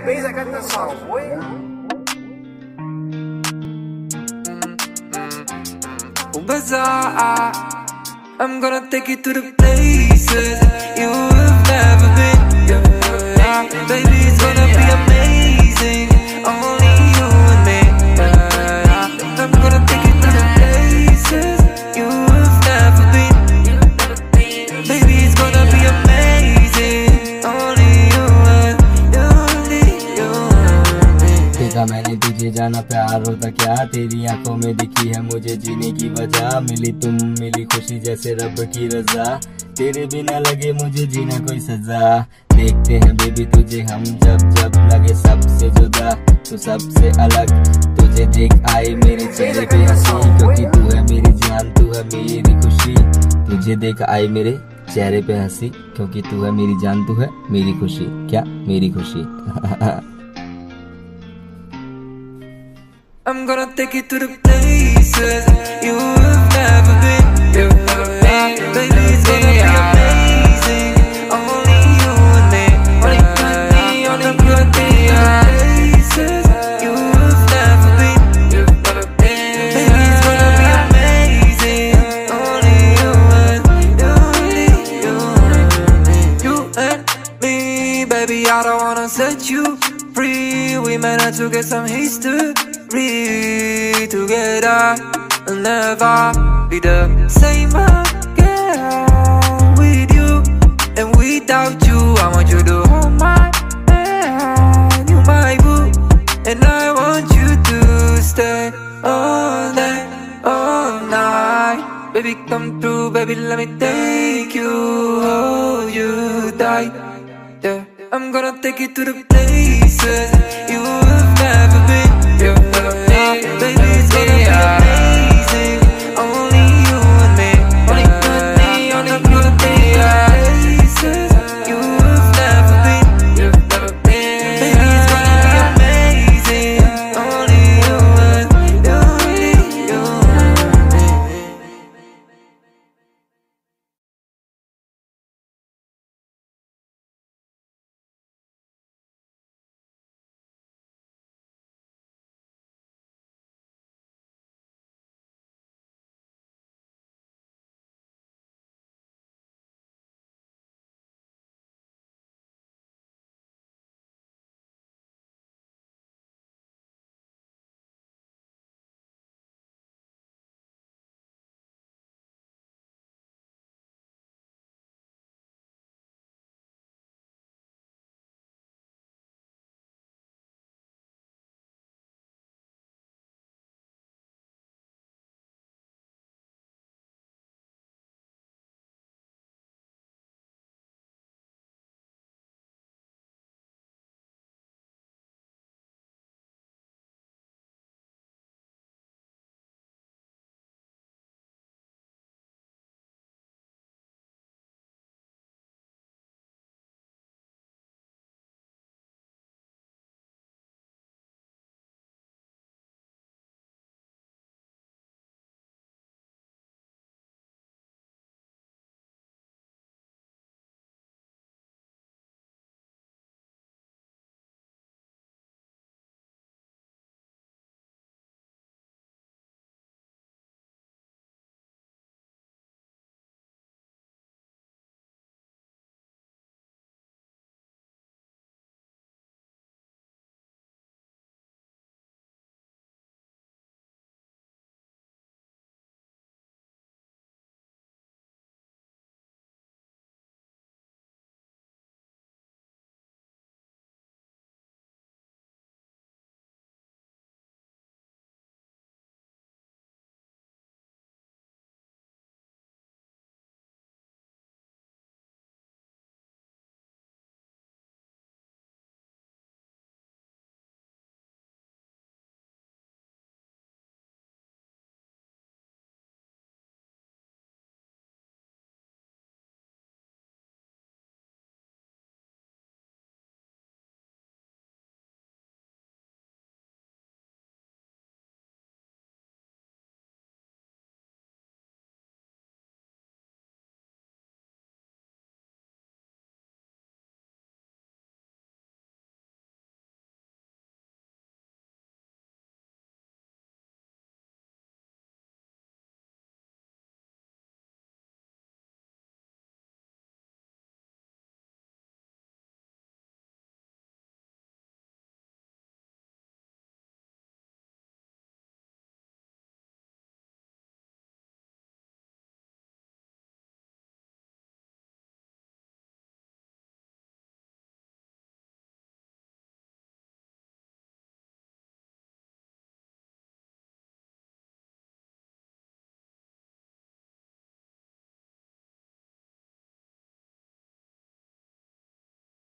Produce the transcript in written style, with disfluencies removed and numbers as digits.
bass, I got the sound, boy. Bazaar, I'm gonna take you to the places you have never been. Yeah. Baby, it's gonna be amazing. Only you and me. Yeah. I'm gonna take you to the places you have never been. Baby, it's gonna be amazing. Only you and you. देखा मैंने तुझे जाना प्यार होता क्या, तेरी आंखों में दिखी है मुझे जीने की वजह। मिली तुम मिली खुशी जैसे रब की रजा, तेरे बिना लगे मुझे जीना कोई सजा। देखते हैं बेबी तुझे हम जब जब लगे सबसे जुदा, तू सबसे अलग। तुझे देख आई मेरे चेहरे पे हंसी, क्योंकि तू है मेरी जान, तू है मेरी खुशी। तुझे देख आई मेरे चेहरे पे हंसी, क्योंकि तू है मेरी जान, तू है मेरी खुशी। क्या मेरी खुशी? I'm gonna take you to the places you have never been. Baby, it's gonna be amazing. Only you and me. I'm gonna take you to places you have never been. Baby, it's gonna be amazing. Only you and you and me. Baby, I don't wanna set you free. We might have to get some history together and never be the same again with you and without you. I want you to hold my hand, you my boo, and I want you to stay all day, all night. Baby, come through, baby, let me take you, hold you tight. Yeah, I'm gonna take you to the places you have never